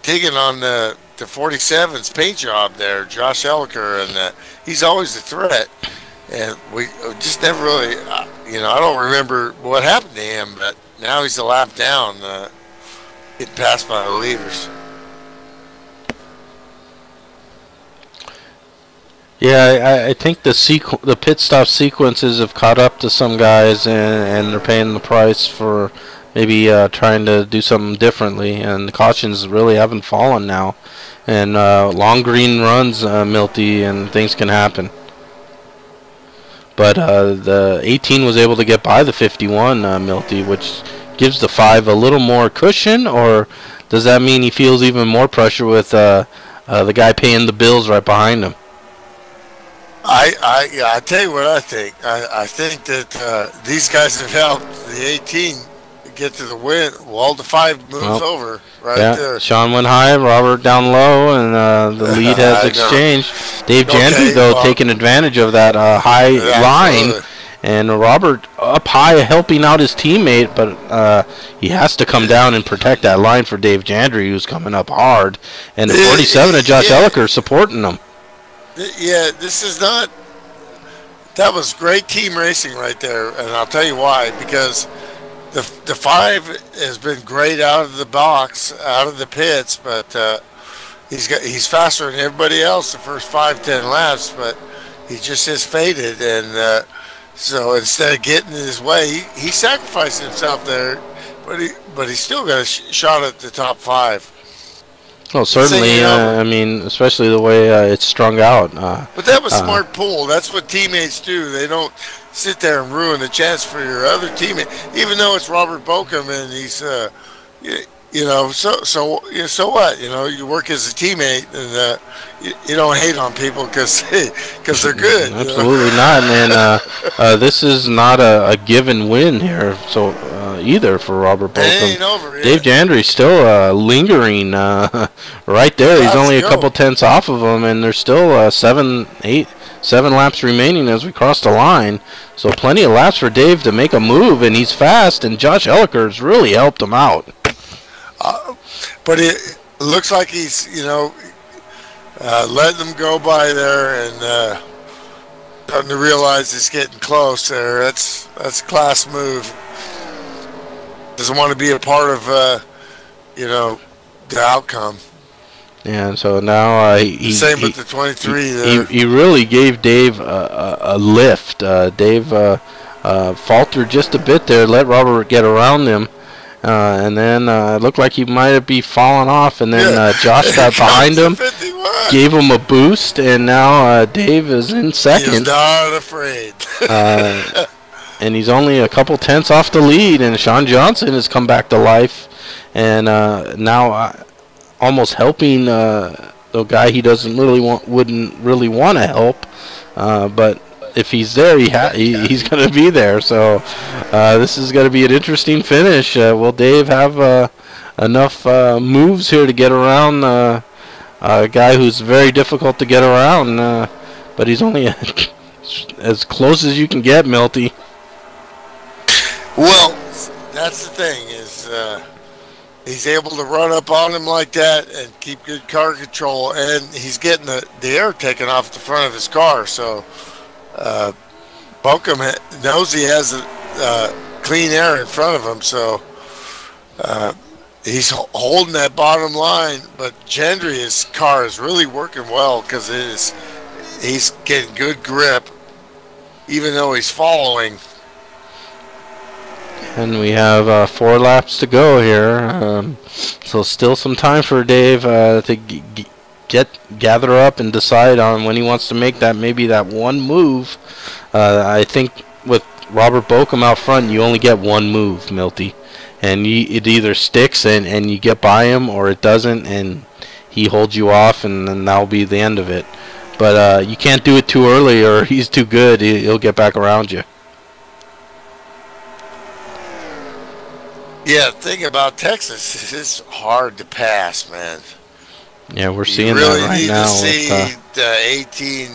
digging on the 47's paint job there, Josh Elliker, and he's always a threat. And we just never really, I don't remember what happened to him, but now he's a lap down, getting passed by the leaders. Yeah, I think the pit stop sequences have caught up to some guys, and they're paying the price for maybe trying to do something differently, and the cautions really haven't fallen now. And long green runs, Milty, and things can happen. But the 18 was able to get by the 51, Milty, which gives the 5 a little more cushion, or does that mean he feels even more pressure with the guy paying the bills right behind him? I tell you what I think. I think that these guys have helped the 18 get to the win. Well, the 5 moves over there. Sean went high, Robert down low, and the lead has exchanged. Dave Jandry, though, taking advantage of that high line, and Robert up high helping out his teammate, but he has to come down and protect that line for Dave Jandry, who's coming up hard, and the 47 of Josh Elliker supporting him. Yeah, this is not. That was great team racing right there, and I'll tell you why. Because the 5 has been great out of the box, out of the pits, but he's faster than everybody else the first 5-10 laps, but he just has faded, and so instead of getting in his way, he sacrificed himself there, but he still got a shot at the top 5. Well, certainly. I mean, especially the way it's strung out. But that was smart pull. That's what teammates do. They don't sit there and ruin the chance for your other teammate, even though it's Robert Bokum and he's, so what? You work as a teammate, and you don't hate on people because they're good. Absolutely not, and this is not a given win here. So either for Robert Bokum. It ain't over yet. Dave Jandry's still lingering right there. He's only a couple tenths off of him, and there's still 7 laps remaining as we cross the line. So plenty of laps for Dave to make a move, and he's fast, and Josh Elliker's really helped him out. But it looks like he's, letting them go by there and starting to realize it's getting close there. That's a class move. Doesn't want to be a part of, the outcome. And so now same with the 23. He really gave Dave a lift. Dave faltered just a bit there, let Robert get around him. And then it looked like he might be falling off, and then Josh got behind him, gave him a boost, and now Dave is in second. He's not afraid. And he's only a couple tenths off the lead, and Sean Johnson has come back to life, and now almost helping the guy he wouldn't really want to help, but if he's there, he's going to be there. So this is going to be an interesting finish. Will Dave have enough moves here to get around a guy who's very difficult to get around? But he's only as close as you can get, Milty. Well, that's the thing is he's able to run up on him like that and keep good car control, and he's getting the air taken off the front of his car. So Bokum knows he has clean air in front of him, so he's holding that bottom line. But Jandry's car is really working well because he's getting good grip, even though he's following. And we have 4 laps to go here, so still some time for Dave to gather up and decide on when he wants to make maybe that one move. I think with Robert Bokum out front, you only get one move, Milty, and it either sticks and you get by him, or it doesn't and he holds you off, and then that'll be the end of it. But you can't do it too early, or he's too good. He'll get back around you. Yeah, the thing about Texas, it's hard to pass, man. Yeah, we're seeing that right now. You really need to see 18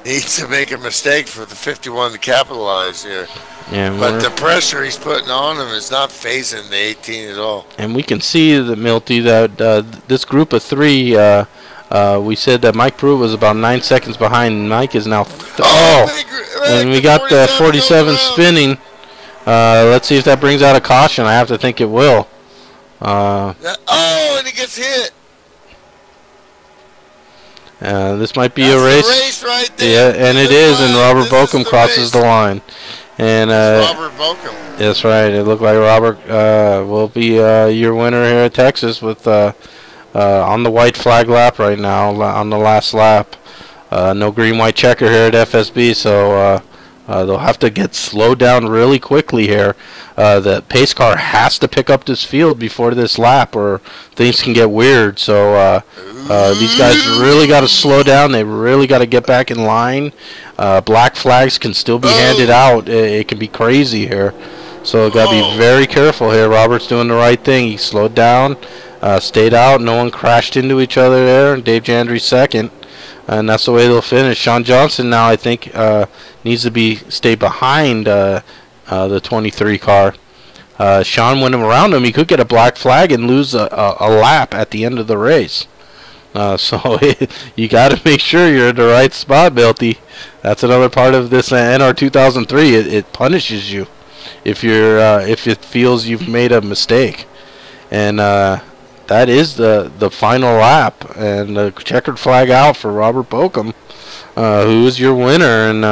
needs to make a mistake for the 51 to capitalize here. Yeah, but the pressure he's putting on him is not phasing the 18 at all. And we can see, Milty, that this group of 3, we said that Mike Pruitt was about 9 seconds behind. Mike is now... and we got the 47 spinning. Let's see if that brings out a caution. I have to think it will. And he gets hit. This might be a race. Race right there. Yeah, and it is, and Robert Bokum crosses the line. And Robert Bokum. That's right. It looked like Robert will be your winner here at Texas with on the white flag lap right now, on the last lap. No green-white checker here at FSB, so they'll have to get slowed down really quickly here. The pace car has to pick up this field before this lap, or things can get weird. So these guys really got to slow down. They really got to get back in line. Black flags can still be handed out. It can be crazy here. So got to be very careful here. Robert's doing the right thing. He slowed down, stayed out. No one crashed into each other there. Dave Jandry's second. And that's the way they'll finish. Sean Johnson now, I think, needs to stay behind the 23 car. Sean went around him. He could get a black flag and lose a lap at the end of the race. So you got to make sure you're in the right spot, Milty. That's another part of this NR 2003. It punishes you. if it feels you've made a mistake. And that is the final lap, and the checkered flag out for Robert Bokum, who is your winner. And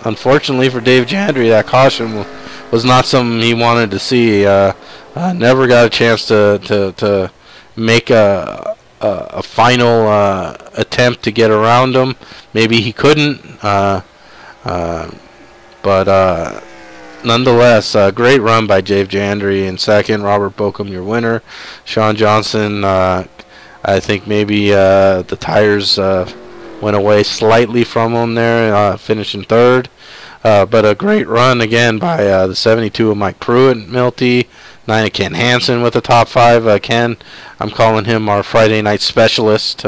unfortunately for Dave Jandry, that caution was not something he wanted to see. Never got a chance to make a final attempt to get around him. Maybe he couldn't, but nonetheless, great run by Dave Jandry in second. Robert Bokum, your winner. Sean Johnson, I think maybe the tires went away slightly from him there, finishing third. But a great run again by the 72 of Mike Pruitt, Milty. 9 of Ken Hansen with the top 5. Ken, I'm calling him our Friday night specialist,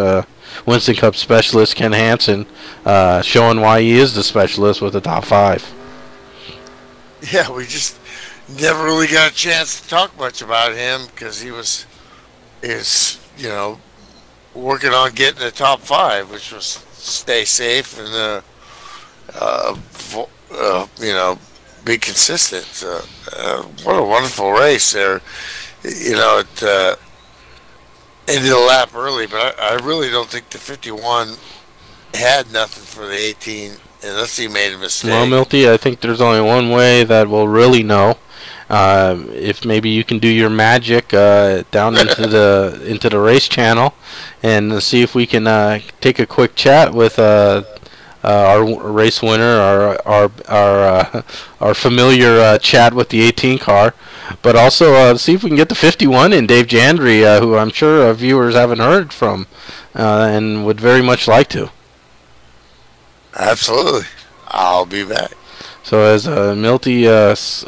Winston Cup specialist, Ken Hansen, showing why he is the specialist with the top 5. Yeah, we just never really got a chance to talk much about him because he was working on getting the top 5, which was stay safe and be consistent. What a wonderful race there. It ended a lap early, but I really don't think the 51 had nothing for the 18 unless he made a mistake. Well, Milty, I think there's only one way that we'll really know. If maybe you can do your magic down into the race channel and see if we can take a quick chat with our race winner, our familiar chat with the 18 car, but also see if we can get the 51 in, Dave Jandry, who I'm sure viewers haven't heard from and would very much like to. Absolutely. I'll be back. So as Milty goes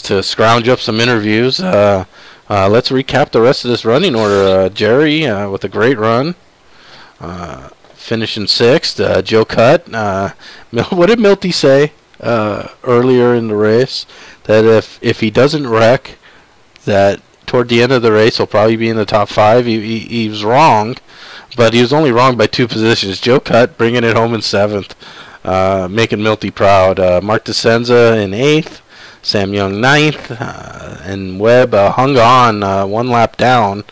to scrounge up some interviews, let's recap the rest of this running order. Jerry with a great run. Finishing 6th. Joe Cutt. What did Milty say earlier in the race? That if he doesn't wreck, that toward the end of the race he'll probably be in the top 5. He was wrong, but he was only wrong by 2 positions. Joe Cutt bringing it home in 7th, making Milty proud. Mark DeSenza in 8th. Sam Young 9th. And Webb hung on 1 lap down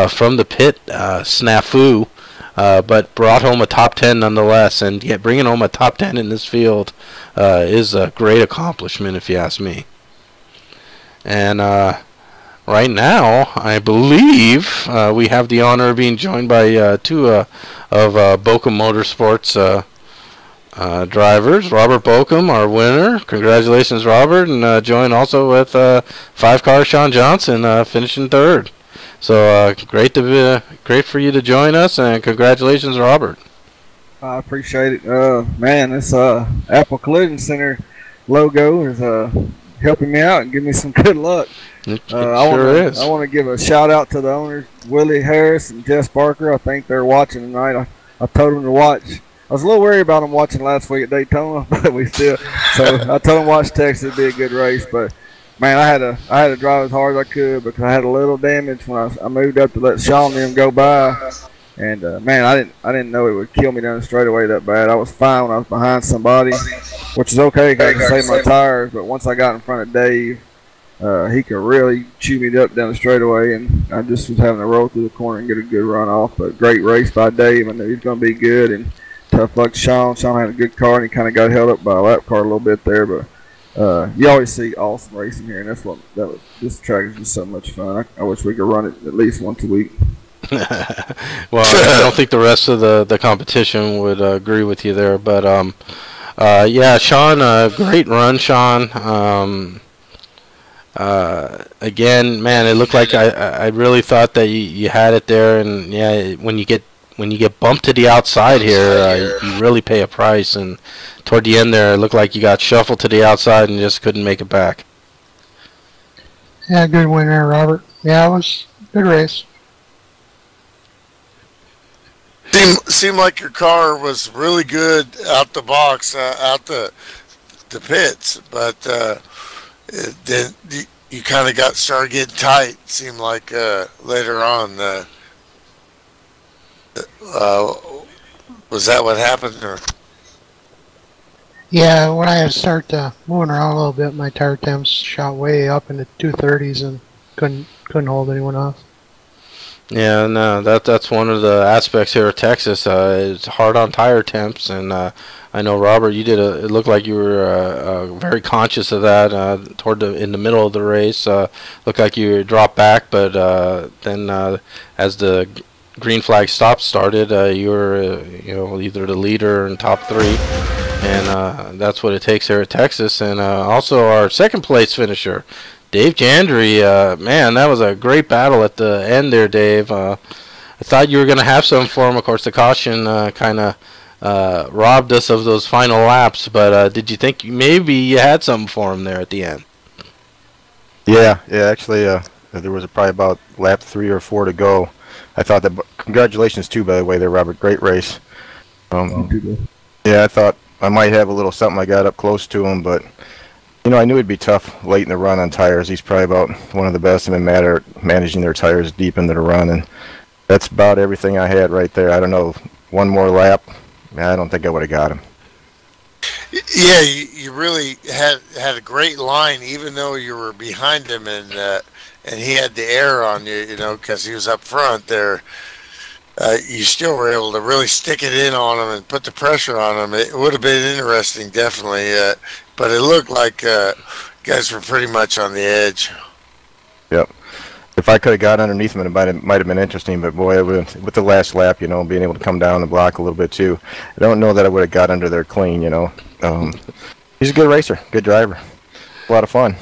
from the pit snafu. But brought home a top 10 nonetheless, and bringing home a top 10 in this field is a great accomplishment, if you ask me. And right now, I believe we have the honor of being joined by 2 of Bokum Motorsports drivers. Robert Bokum, our winner. Congratulations, Robert, and joined also with 5-car Sean Johnson, finishing 3rd. So great for you to join us, and congratulations, Robert. I appreciate it. Man, this Apple Collision Center logo is helping me out and giving me some good luck. It sure is. I want to give a shout out to the owners, Willie Harris and Jess Barker. I think they're watching tonight. I told them to watch. I was a little worried about them watching last week at Daytona, but so I told them to watch Texas. It'd be a good race, but. Man, I had to drive as hard as I could because I had a little damage when I moved up to let Sean and them go by, and man, I didn't know it would kill me down the straightaway that bad. I was fine when I was behind somebody, which is okay because I could save my tires. But once I got in front of Dave, he could really chew me up down the straightaway, and I just was having to roll through the corner and get a good run off. But great race by Dave. I knew he was going to be good, and tough luck to Sean. Sean had a good car, and he kind of got held up by a lap car a little bit there, but. You always see awesome racing here, and this track is just so much fun. I wish we could run it at least once a week. Well, I don't think the rest of the competition would agree with you there, but yeah, Sean, great run, Sean. Again, man, it looked like I really thought that you had it there, and yeah, when you get bumped to the outside here, you really pay a price. And toward the end there, it looked like you got shuffled to the outside and just couldn't make it back. Yeah, good winner, Robert. Yeah, it was a good race. Seemed like your car was really good out the box, out the pits, but then you kind of started getting tight. Seemed like later on. Was that what happened? Or? Yeah, when I start moving around a little bit, my tire temps shot way up into 230s and couldn't hold anyone off. Yeah, no, that's one of the aspects here at Texas. It's hard on tire temps, and I know Robert, you did it looked like you were very conscious of that in the middle of the race. Looked like you dropped back, but then as the green flag stop started, you were either the leader in top three, and that's what it takes here at Texas. And also our second place finisher, Dave Jandry, man, that was a great battle at the end there, Dave. I thought you were going to have some for him. Of course, the caution kind of robbed us of those final laps, but did you think maybe you had something for him there at the end? Yeah, actually, there was probably about lap 3 or 4 to go. I thought that, congratulations too, by the way, there, Robert. Great race. Yeah, I thought I might have a little something. I got up close to him, but I knew it'd be tough late in the run on tires. He's probably about one of the best in the matter at managing their tires deep into the run, and that's about everything I had right there. I don't know, one more lap, I don't think I would have got him. Yeah, you really had a great line, even though you were behind him, and he had the air on you, because he was up front there. You still were able to really stick it in on him and put the pressure on him. It would have been interesting, definitely. But it looked like guys were pretty much on the edge. Yep. If I could have got underneath him, it might have been interesting. But boy, with the last lap, being able to come down the block a little bit too, I don't know that I would have got under there clean. He's a good racer, good driver, a lot of fun.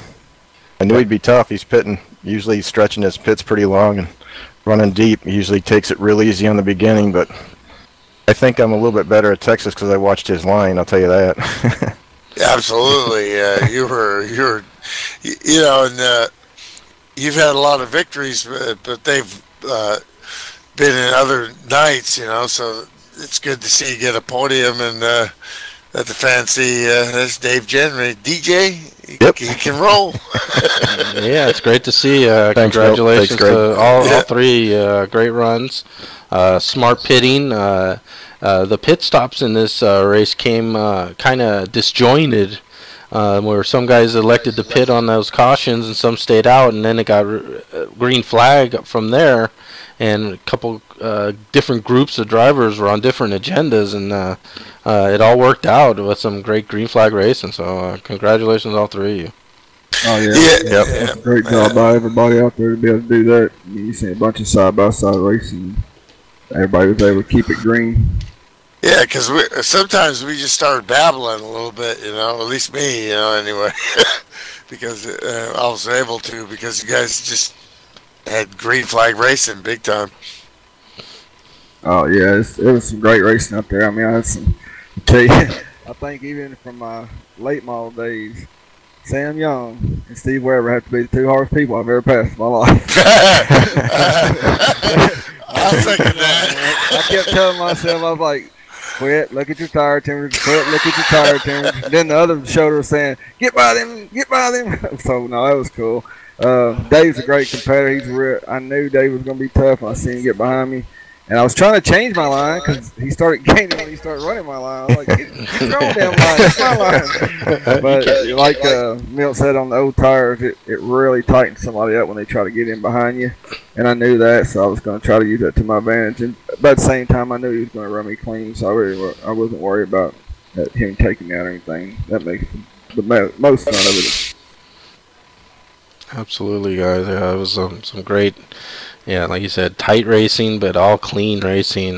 I knew he'd be tough. He's pitting, usually stretching his pits pretty long and running deep. He usually takes it real easy on the beginning, but I think I'm a little bit better at Texas because I watched his line. I'll tell you that. Absolutely, you were, and you've had a lot of victories, but they've been in other nights, so it's good to see you get a podium and let the fans see that's Dave Jandry. DJ, Yep. he can roll. Yeah, it's great to see. Thanks, Congratulations Bill. to all three great runs. Smart pitting. The pit stops in this race came kind of disjointed, where some guys elected to pit on those cautions and some stayed out, and then it got green flag from there, and a couple different groups of drivers were on different agendas, and it all worked out with some great green flag racing. So congratulations, all three of you. Oh yeah, Yep. That's a great job by everybody out there to be able to do that. You see a bunch of side-by-side racing. Everybody was able to keep it green. Yeah, because sometimes we just started babbling a little bit, at least me, anyway, because I was able to, because you guys just had green flag racing big time. Oh yeah, it was some great racing out there. I mean, I had some. I tell you, I think even from my late model days, Sam Young and Steve Weber have to be the two hardest people I've ever passed in my life. I'll second that. I kept telling myself, I was like, quit, look at your tire temperature, quit, look at your tire temperature. Then the other shoulder was saying, get by them. So, no, that was cool. Dave's a great competitor. I knew Dave was going to be tough when I seen him get behind me. And I was trying to change my line because he started gaining when he started running my line. I was like, get your own damn line. It's my line. But like Milt said on the old tires, it really tightens somebody up when they try to get in behind you. And I knew that, so I was going to try to use that to my advantage. But at the same time, I knew he was going to run me clean, so I wasn't worried about him taking me out or anything. That makes the most fun of it. Absolutely, guys. Yeah, it was some great, like you said, tight racing, but all clean racing.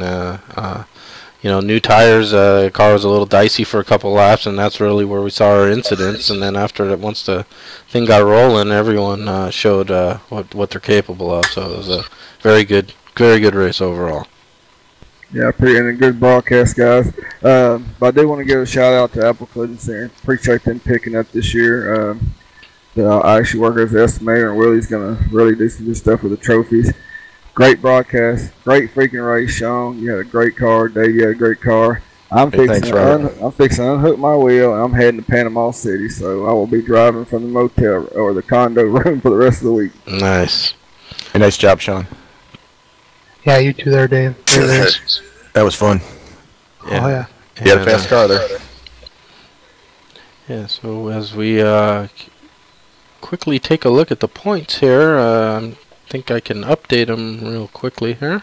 New tires. Car was a little dicey for a couple laps, and that's really where we saw our incidents. And then after that, once the thing got rolling, everyone showed what they're capable of. So it was a very good race overall. Yeah, and a good broadcast, guys. But I do want to give a shout out to Apple Collision Center. Appreciate them picking up this year. I actually work as an estimator, and Willie's going to really do some good stuff with the trophies. Great broadcast. Great freaking race, Sean. You had a great car. Dave, you had a great car. I'm fixing to unhook my wheel, and I'm heading to Panama City, so I will be driving from the motel or the condo room for the rest of the week. Nice. Hey, nice job, Sean. Yeah, you too there, Dave. That was fun. Yeah. Oh, yeah. You had a fast car there. Yeah, so as we quickly take a look at the points here, I think I can update them real quickly here.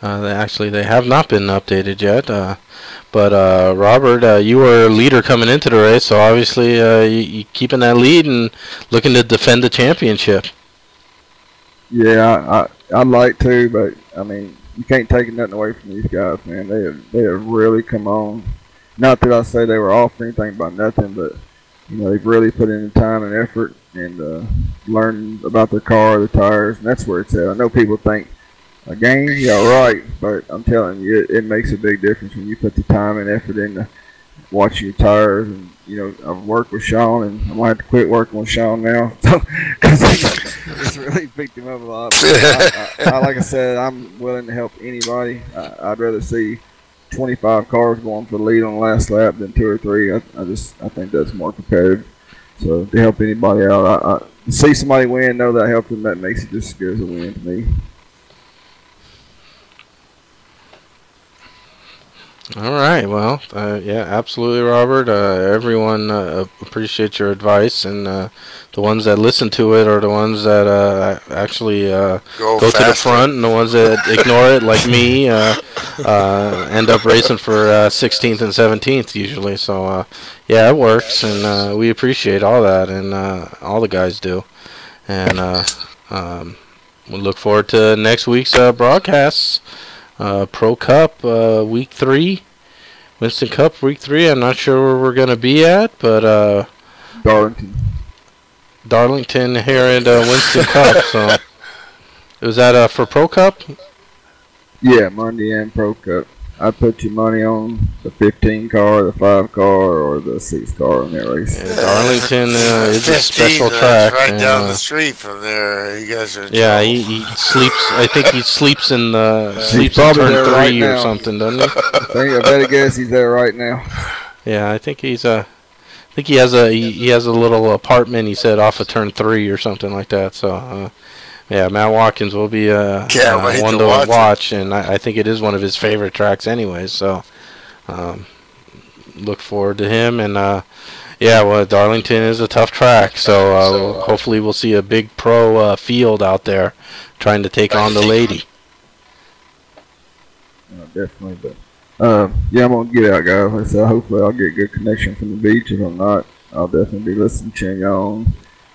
They have not been updated yet. But Robert, you were a leader coming into the race, so obviously you keeping that lead and looking to defend the championship. Yeah, I'd like to, but I mean, you can't take nothing away from these guys, man. They have really come on. Not that I say they were off or anything about nothing, but you know, they've really put in the time and effort and learned about their car, the tires, and that's where it's at. I know people think a game, yeah, right, but I'm telling you, it makes a big difference when you put the time and effort into watching your tires. And you know, I've worked with Sean, and I'm gonna have to quit working with Sean now because it's really picked him up a lot. Like I said, I'm willing to help anybody. I'd rather see 25 cars going for the lead on the last lap than 2 or 3. I think that's more competitive. So to help anybody out, to see somebody win, know that I helped them, that makes it just as good as a win to me. All right. Well, yeah, absolutely, Robert. Everyone appreciates your advice, and the ones that listen to it are the ones that actually go to the front, and the ones that ignore it, like me, end up racing for 16th and 17th usually. So, yeah, it works, and we appreciate all that, and all the guys do. And we look forward to next week's broadcasts. Pro Cup week 3, Winston Cup week 3. I'm not sure where we're gonna be at, but Darlington here at Winston Cup. So was that for Pro Cup? Yeah, Monday and Pro Cup. I put your money on the 15 car, the 5 car, or the 6 car in that race. Yeah, Darlington is a special track. Right down the street from there. You guys are. Yeah, he sleeps. I think he sleeps in sleeps in turn 3 right or something, doesn't he? I better guess he's there right now. Yeah, I think he's I think he has a little apartment. He said off of turn 3 or something like that. So. Yeah, Matt Watkins will be one to watch, and I think it is one of his favorite tracks anyways, so look forward to him. And yeah, well, Darlington is a tough track, so hopefully we'll see a big pro field out there trying to take on the lady. Definitely, but yeah, I'm going to get out, guys. Like I said, hopefully I'll get good connection from the beach. If I'm not, I'll definitely be listening to you on.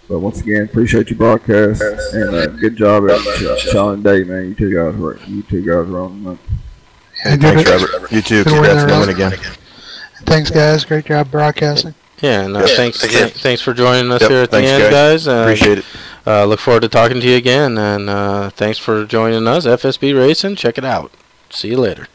But once again, appreciate your broadcast, and good job at Sean and Dave, man. You two guys were on the month. Yeah, thanks, Robert. You too. Congrats on the win again. Thanks, guys. Great job broadcasting. Yeah, and thanks for joining us here at the end, guys. Appreciate it. Look forward to talking to you again, and thanks for joining us, FSB Racing. Check it out. See you later.